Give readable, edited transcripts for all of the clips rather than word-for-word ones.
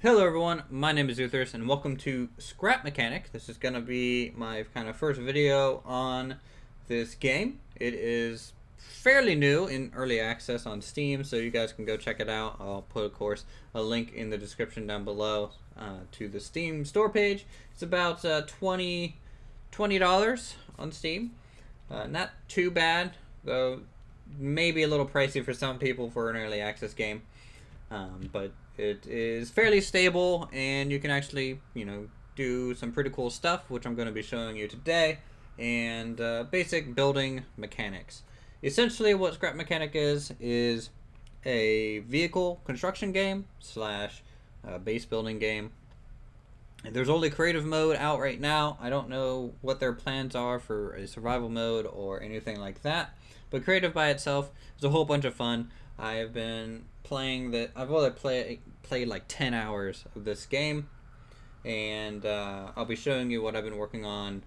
Hello everyone, my name is Uthris and welcome to Scrap Mechanic. This is going to be my kind of first video on this game. It is fairly new in early access on Steam, so you guys can go check it out. I'll put, of course, a link in the description down below to the Steam store page. It's about $20 on Steam. Not too bad, though maybe a little pricey for some people for an early access game. But it is fairly stable, and you can actually, do some pretty cool stuff, which I'm going to be showing you today, and basic building mechanics. Essentially, what Scrap Mechanic is a vehicle construction game slash base building game. And there's only creative mode out right now. I don't know what their plans are for a survival mode or anything like that, but creative by itself is a whole bunch of fun. I have been playing that. I've only played like 10 hours of this game, and I'll be showing you what I've been working on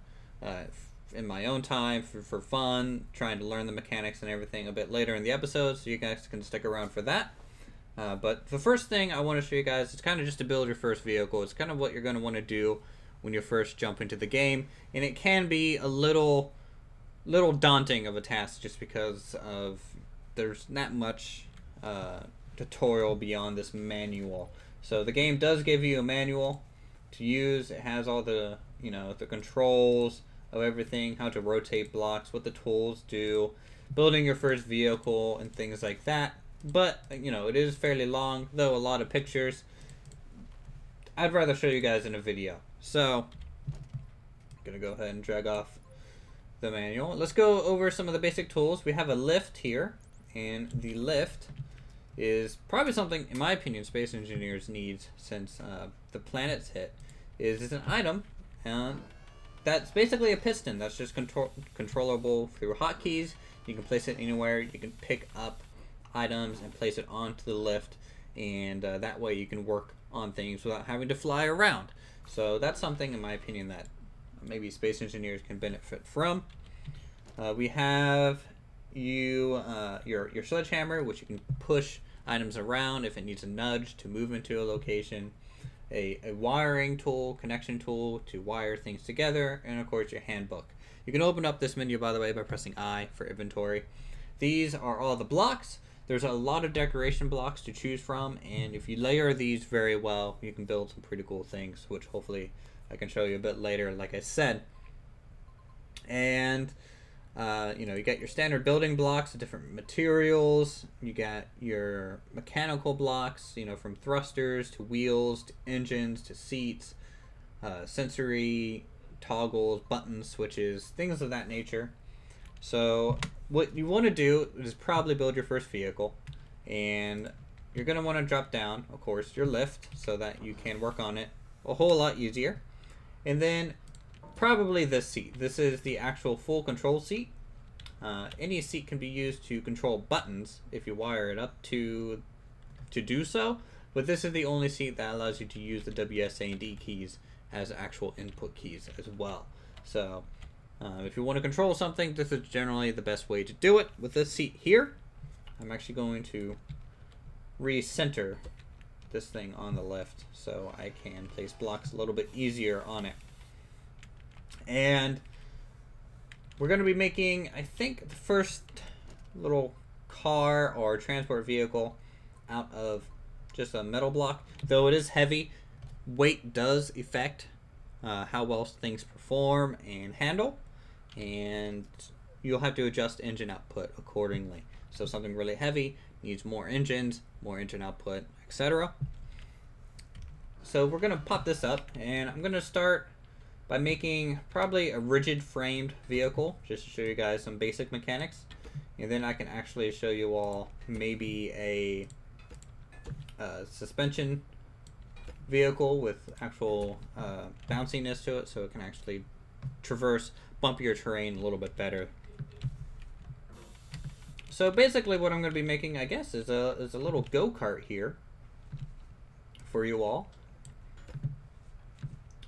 in my own time for fun, trying to learn the mechanics and everything a bit later in the episode, so you guys can stick around for that. But the first thing I want to show you guys is kind of just to build your first vehicle. It's kind of what you're going to want to do when you first jump into the game, and it can be a little daunting of a task just because of there's not much tutorial beyond this manual. So the game does give you a manual to use. It has all the the controls of everything, how to rotate blocks, what the tools do, building your first vehicle and things like that. But it is fairly long, though a lot of pictures. I'd rather show you guys in a video. So I'm gonna go ahead and drag off the manual. Let's go over some of the basic tools. We have a lift here, and the lift is probably something, in my opinion, space engineers need since the planet's hit. It's an item, and that's basically a piston that's just controllable through hotkeys. You can place it anywhere. You can pick up items and place it onto the lift, and that way you can work on things without having to fly around. So that's something, in my opinion, that maybe space engineers can benefit from. We have your sledgehammer, which you can push items around if it needs a nudge to move into a location. A wiring tool, connection tool to wire things together, and of course your handbook. You can open up this menu, by the way, by pressing I for inventory. These are all the blocks. There's a lot of decoration blocks to choose from, and if you layer these very well, you can build some pretty cool things, which hopefully I can show you a bit later, like I said. And you got your standard building blocks of different materials. You got your mechanical blocks, from thrusters to wheels to engines to seats, sensory toggles, buttons, switches, things of that nature. So what you want to do is probably build your first vehicle, and you're going to want to drop down, of course, your lift so that you can work on it a whole lot easier. And then probably this seat. This is the actual full control seat. Any seat can be used to control buttons if you wire it up to do so, but this is the only seat that allows you to use the WSA and D keys as actual input keys as well. So if you want to control something, this is generally the best way to do it. With this seat here, I'm actually going to recenter this thing on the left so I can place blocks a little bit easier on it. And we're going to be making, I think, the first little car or transport vehicle out of just a metal block. Though it is heavy, weight does affect how well things perform and handle, and you'll have to adjust engine output accordingly. So something really heavy needs more engines, more engine output, etc. So we're going to pop this up, and I'm going to start by making probably a rigid framed vehicle, just to show you guys some basic mechanics, and then I can actually show you all maybe a suspension vehicle with actual bounciness to it, so it can actually traverse bumpier terrain a little bit better. So basically what I'm going to be making, I guess, is a little go-kart here for you all.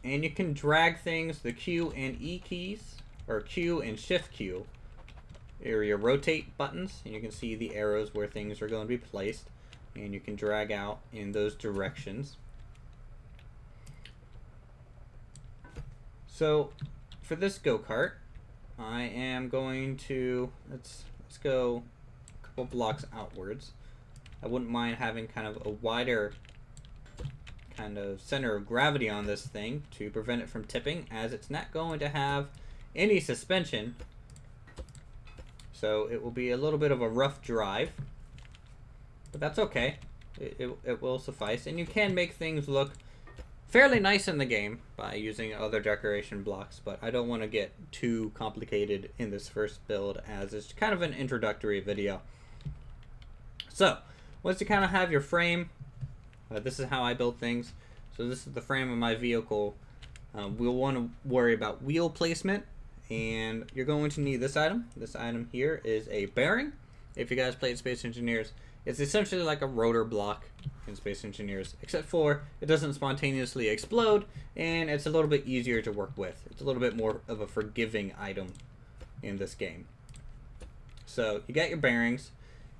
And you can drag things, the Q and E keys, or Q and Shift Q, or your rotate buttons, and you can see the arrows where things are going to be placed, and you can drag out in those directions. So for this go-kart, I am going to, let's go a couple blocks outwards. I wouldn't mind having kind of a wider kind of center of gravity on this thing to prevent it from tipping, as it's not going to have any suspension. So it will be a little bit of a rough drive, but that's okay. It will suffice, and you can make things look fairly nice in the game by using other decoration blocks, but I don't want to get too complicated in this first build, as it's kind of an introductory video. So once you kind of have your frame, this is how I build things. So this is the frame of my vehicle. We'll want to worry about wheel placement, and you're going to need this item. This item here is a bearing. If you guys played Space Engineers, it's essentially like a rotor block in Space Engineers, except for it doesn't spontaneously explode, and it's a little bit easier to work with. It's a little bit more of a forgiving item in this game. So you got your bearings,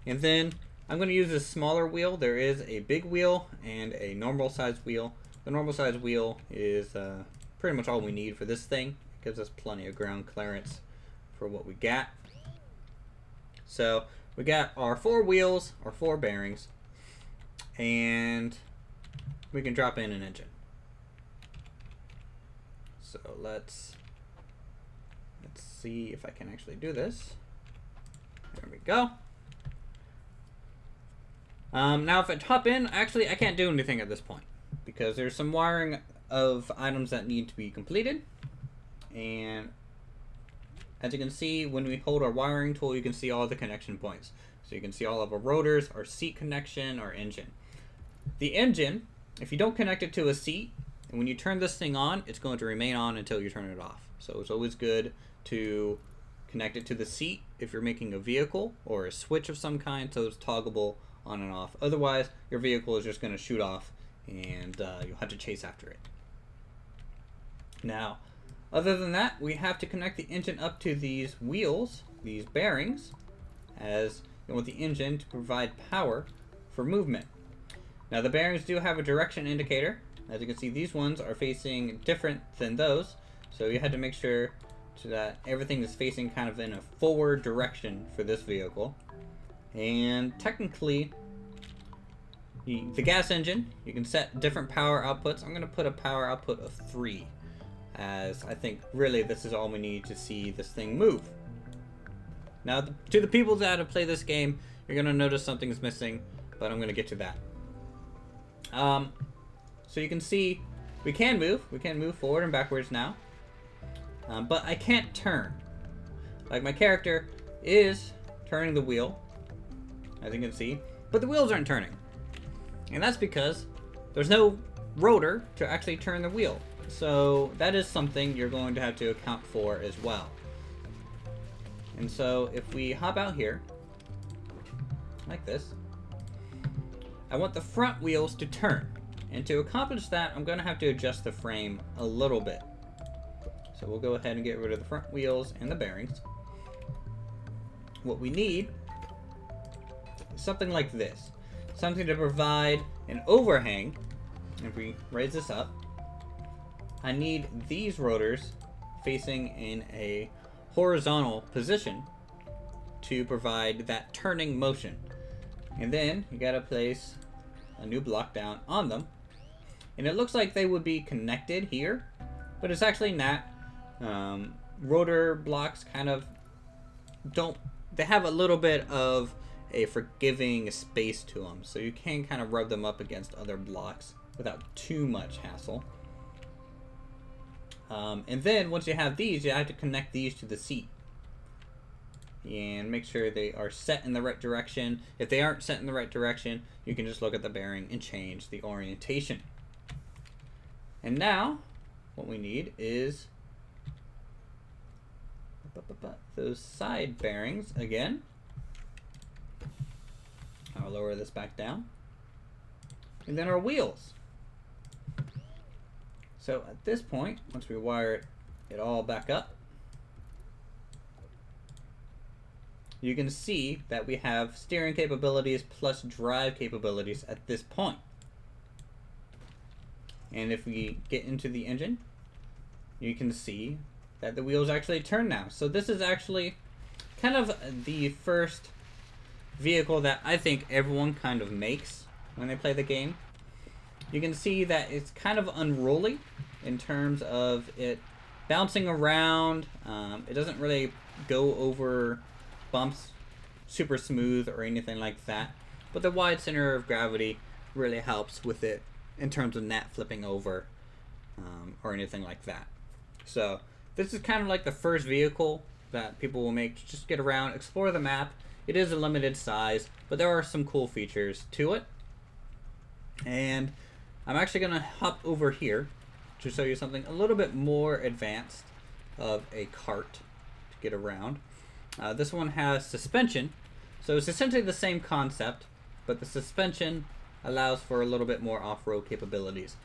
and then I'm going to use this smaller wheel. There is a big wheel and a normal size wheel. The normal size wheel is pretty much all we need for this thing. It gives us plenty of ground clearance for what we got. So we got our 4 wheels, our 4 bearings, and we can drop in an engine. So let's see if I can actually do this. There we go. Now if I hop in, actually I can't do anything at this point because there's some wiring of items that need to be completed, and as you can see, when we hold our wiring tool, you can see all the connection points. So you can see all of our rotors, our seat connection, our engine. The engine, if you don't connect it to a seat, and when you turn this thing on, it's going to remain on until you turn it off. So it's always good to connect it to the seat if you're making a vehicle or a switch of some kind, so it's toggleable on and off. Otherwise, your vehicle is just going to shoot off, and you'll have to chase after it. Now, other than that, we have to connect the engine up to these wheels, these bearings, as you want the engine to provide power for movement. Now the bearings do have a direction indicator. As you can see, these ones are facing different than those, so you had to make sure that everything is facing kind of in a forward direction for this vehicle. And technically, the gas engine, you can set different power outputs. I'm going to put a power output of 3, as I think really this is all we need to see this thing move. Now, to the people that have played this game, you're going to notice something's missing, but I'm going to get to that. So you can see we can move forward and backwards now, but I can't turn. Like, my character is turning the wheel, as you can see, but the wheels aren't turning. And that's because there's no rotor to actually turn the wheel. So that is something you're going to have to account for as well. And so if we hop out here, like this, I want the front wheels to turn. And to accomplish that, I'm going to have to adjust the frame a little bit. So we'll go ahead and get rid of the front wheels and the bearings. What we need is something like this. Something to provide an overhang. If we raise this up, I need these rotors facing in a horizontal position to provide that turning motion. And then you gotta place a new block down on them. And it looks like they would be connected here, but it's actually not. Rotor blocks kind of they have a little bit of a forgiving space to them, so you can kind of rub them up against other blocks without too much hassle. And then once you have these, you have to connect these to the seat and make sure they are set in the right direction. If they aren't set in the right direction, you can just look at the bearing and change the orientation. And now what we need is those side bearings again. I'll lower this back down. And then our wheels. So at this point, once we wire it all back up, you can see that we have steering capabilities plus drive capabilities at this point. And if we get into the engine, you can see that the wheels actually turn now. So this is actually kind of the first vehicle that I think everyone kind of makes when they play the game. You can see that it's kind of unruly in terms of it bouncing around. It doesn't really go over bumps super smooth or anything like that, but the wide center of gravity really helps with it in terms of not flipping over or anything like that. So this is kind of like the first vehicle that people will make to just get around, explore the map. It is a limited size, but there are some cool features to it. And I'm actually going to hop over here to show you something a little bit more advanced of a cart to get around. This one has suspension, so it's essentially the same concept, but the suspension allows for a little bit more off-road capabilities.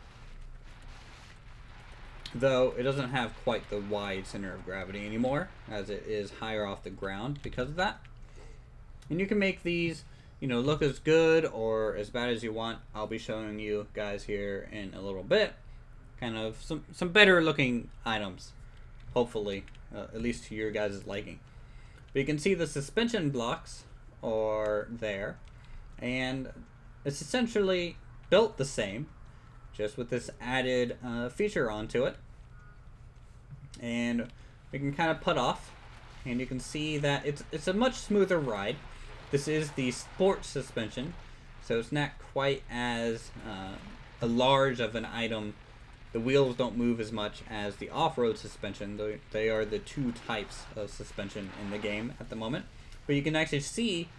Though it doesn't have quite the wide center of gravity anymore, as it is higher off the ground because of that. And you can make these, you know, look as good or as bad as you want. I'll be showing you guys here in a little bit kind of some better looking items, hopefully, at least to your guys' liking. But you can see the suspension blocks are there, and it's essentially built the same, just with this added feature onto it. And we can kind of put off, and you can see that it's a much smoother ride. This is the sport suspension, so it's not quite as a large of an item. The wheels don't move as much as the off-road suspension. They are the two types of suspension in the game at the moment. But you can actually see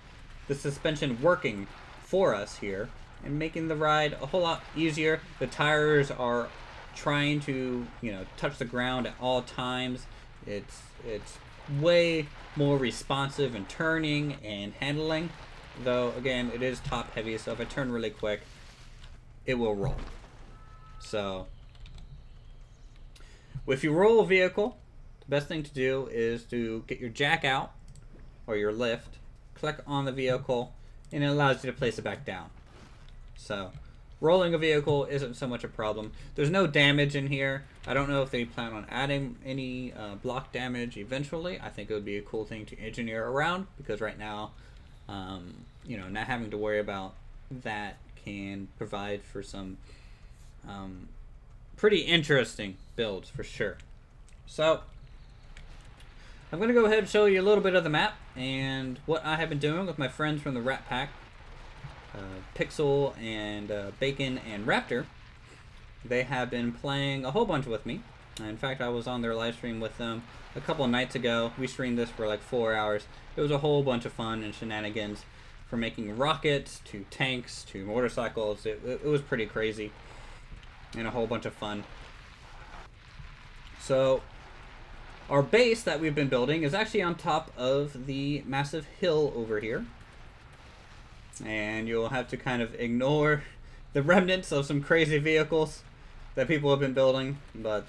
the suspension working for us here and making the ride a whole lot easier. The tires are trying to, you know, touch the ground at all times. It's way more responsive in turning and handling, though again it is top heavy, so if I turn really quick it will roll. So if you roll a vehicle, the best thing to do is to get your jack out or your lift, click on the vehicle, and it allows you to place it back down. So rolling a vehicle isn't so much a problem. There's no damage in here. I don't know if they plan on adding any block damage eventually. I think it would be a cool thing to engineer around, because right now, you know, not having to worry about that can provide for some pretty interesting builds for sure. So I'm going to go ahead and show you a little bit of the map and what I have been doing with my friends from the Rappack. Pixel and Bacon and Raptor. They have been playing a whole bunch with me. In fact, I was on their live stream with them a couple of nights ago. We streamed this for like 4 hours. It was a whole bunch of fun and shenanigans, from making rockets to tanks to motorcycles. It was pretty crazy and a whole bunch of fun. So our base that we've been building is actually on top of the massive hill over here. And you'll have to kind of ignore the remnants of some crazy vehicles that people have been building, but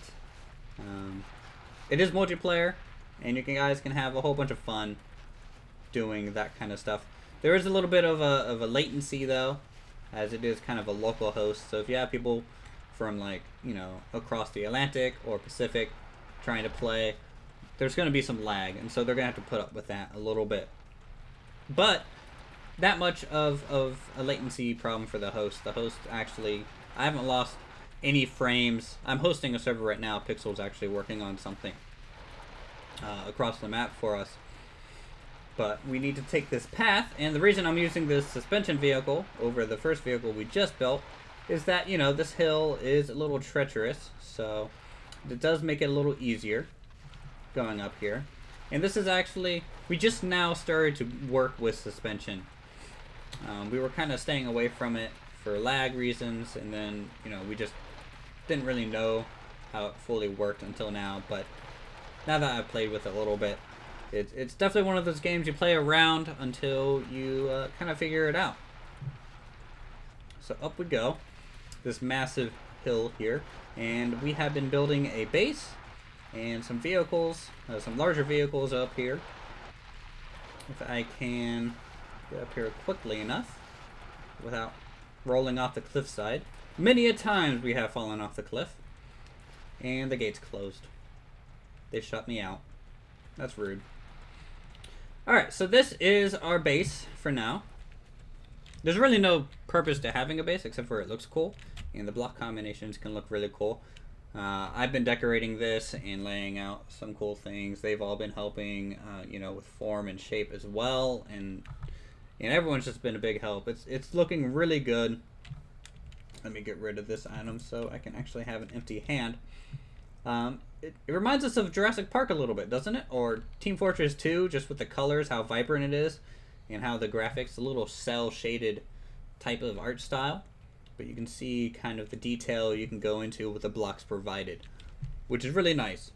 it is multiplayer, and you guys can have a whole bunch of fun doing that kind of stuff. There is a little bit of a latency though, as it is kind of a local host. So if you have people from, like, you know, across the Atlantic or Pacific trying to play, there's going to be some lag, and so they're going to have to put up with that a little bit. But that much of a latency problem for the host. The host actually, I haven't lost any frames. I'm hosting a server right now. Pixel's actually working on something across the map for us. But we need to take this path, and the reason I'm using this suspension vehicle over the first vehicle we just built is that, you know, this hill is a little treacherous, so it does make it a little easier going up here. And this is actually, we just now started to work with suspension. We were kind of staying away from it for lag reasons, and then, you know, we just didn't really know how it fully worked until now. But now that I've played with it a little bit, it's definitely one of those games you play around until you kind of figure it out. So up we go, this massive hill here, and we have been building a base and some vehicles, some larger vehicles up here. If I can get up here quickly enough without rolling off the cliffside. Many a times we have fallen off the cliff, and the gate's closed. They shut me out. That's rude. Alright, so this is our base for now. There's really no purpose to having a base except for it looks cool. And the block combinations can look really cool. I've been decorating this and laying out some cool things. They've all been helping, you know, with form and shape as well. And everyone's just been a big help. It's looking really good. Let me get rid of this item so I can actually have an empty hand. It reminds us of Jurassic Park a little bit, doesn't it? Or Team Fortress 2, just with the colors, how vibrant it is, and how the graphics, a little cel-shaded type of art style. But you can see kind of the detail you can go into with the blocks provided, which is really nice.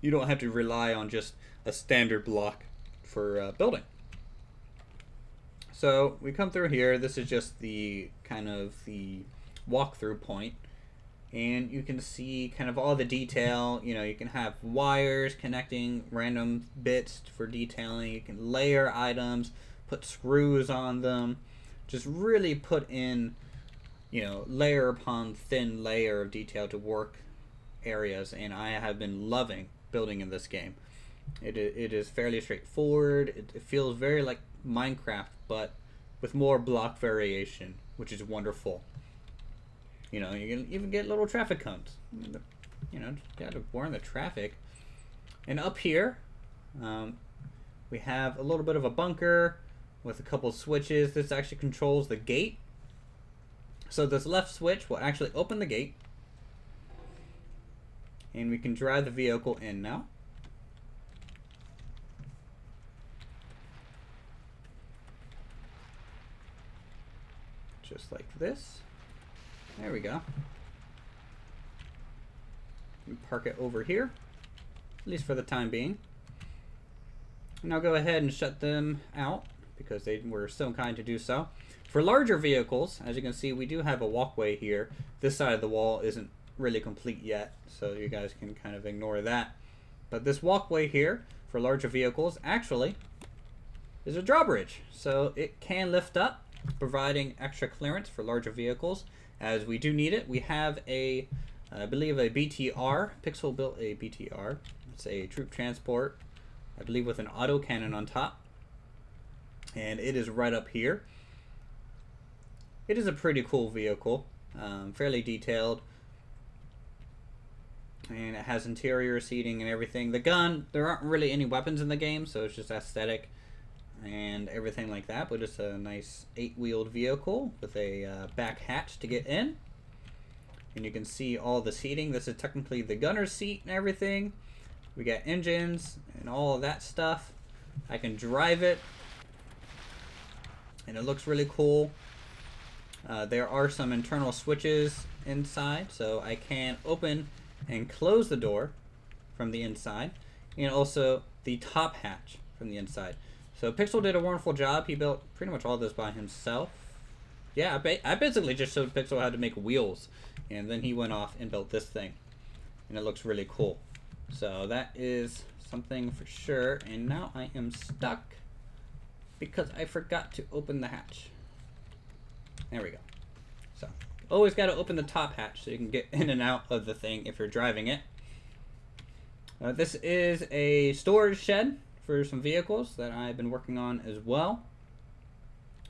You don't have to rely on just a standard block for building. So we come through here. This is just the kind of the walkthrough point. And you can see kind of all the detail. You know, you can have wires connecting random bits for detailing. You can layer items, put screws on them. Just really put in, you know, layer upon thin layer of detail to work areas. And I have been loving building in this game. It is fairly straightforward. It feels very like Minecraft, but with more block variation, which is wonderful. You know, you can even get little traffic cones. You know, just gotta warn the traffic. And up here, we have a little bit of a bunker with a couple switches. This actually controls the gate. So this left switch will actually open the gate. And we can drive the vehicle in now. Just like this. There we go. We park it over here, at least for the time being. And I'll go ahead and shut them out because they were so kind to do so. For larger vehicles, as you can see, we do have a walkway here. This side of the wall isn't really complete yet, so you guys can kind of ignore that. But this walkway here for larger vehicles actually is a drawbridge, so it can lift up, providing extra clearance for larger vehicles as we do need it. We have a, I believe, a BTR. Pixel built a BTR. It's a troop transport, I believe, with an autocannon on top. And it is right up here. It is a pretty cool vehicle, fairly detailed. And it has interior seating and everything. The gun, there aren't really any weapons in the game, so it's just aesthetic and everything like that, but it's a nice 8-wheeled vehicle with a back hatch to get in. And you can see all the seating. This is technically the gunner's seat and everything. We got engines and all of that stuff. I can drive it, and it looks really cool. There are some internal switches inside, so I can open and close the door from the inside, and also the top hatch from the inside. So Pixel did a wonderful job. He built pretty much all this by himself. Yeah, I basically just showed Pixel how to make wheels, and then he went off and built this thing, and it looks really cool. So that is something for sure. And now I am stuck because I forgot to open the hatch. There we go. So always got to open the top hatch so you can get in and out of the thing if you're driving it. This is a storage shed for some vehicles that I've been working on as well.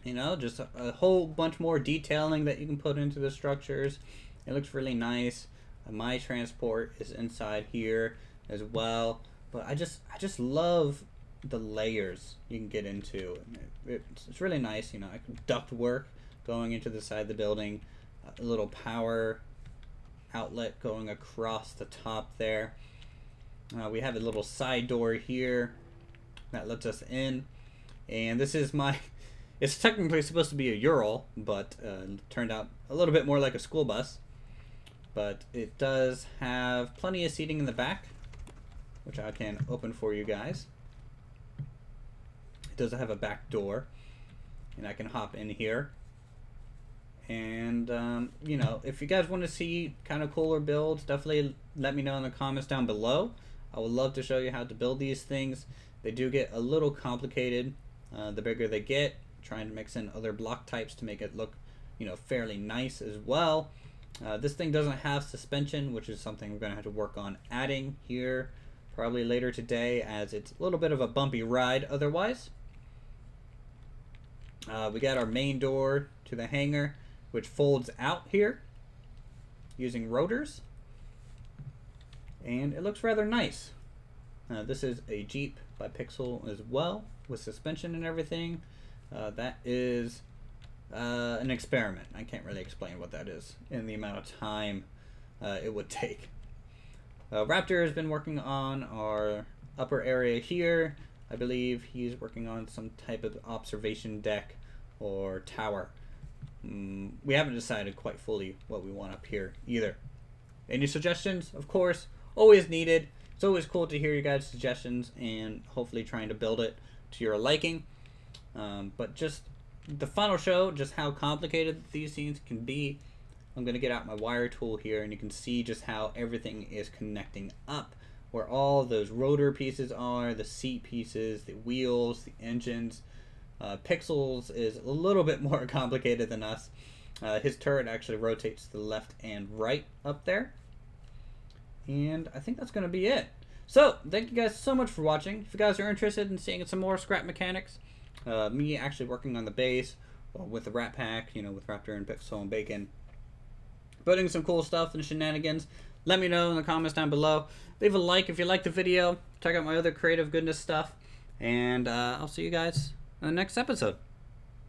You know, just a whole bunch more detailing that you can put into the structures. It looks really nice. My transport is inside here as well. But I just love the layers you can get into. It's really nice. You know, I can duct work going into the side of the building. A little power outlet going across the top there. We have a little side door here that lets us in, and this is my, it's technically supposed to be a Ural, but turned out a little bit more like a school bus. But it does have plenty of seating in the back, which I can open for you guys. It does have a back door, and I can hop in here. And you know, if you guys want to see kind of cooler builds, definitely let me know in the comments down below. I would love to show you how to build these things. They do get a little complicated the bigger they get, trying to mix in other block types to make it look, you know, fairly nice as well. This thing doesn't have suspension, which is something we're going to have to work on adding here probably later today, as it's a little bit of a bumpy ride otherwise. We got our main door to the hangar, which folds out here using rotors, and it looks rather nice. This is a Jeep by Pixel as well, with suspension and everything. That is an experiment. I can't really explain what that is in the amount of time it would take. Raptor has been working on our upper area here. I believe he's working on some type of observation deck or tower. We haven't decided quite fully what we want up here either. Any suggestions? Of course, always needed. It's always cool to hear your guys' suggestions and hopefully trying to build it to your liking. But just the final show, just how complicated these scenes can be. I'm going to get out my wire tool here, and you can see just how everything is connecting up. Where all those rotor pieces are, the seat pieces, the wheels, the engines. Pixels is a little bit more complicated than us. His turret actually rotates to the left and right up there. And I think that's going to be it. So, thank you guys so much for watching. If you guys are interested in seeing some more scrap mechanics, me actually working on the base with the Rappack, with Raptor and Pixel and Bacon, putting some cool stuff and shenanigans, let me know in the comments down below. Leave a like if you like the video. Check out my other creative goodness stuff. And I'll see you guys in the next episode.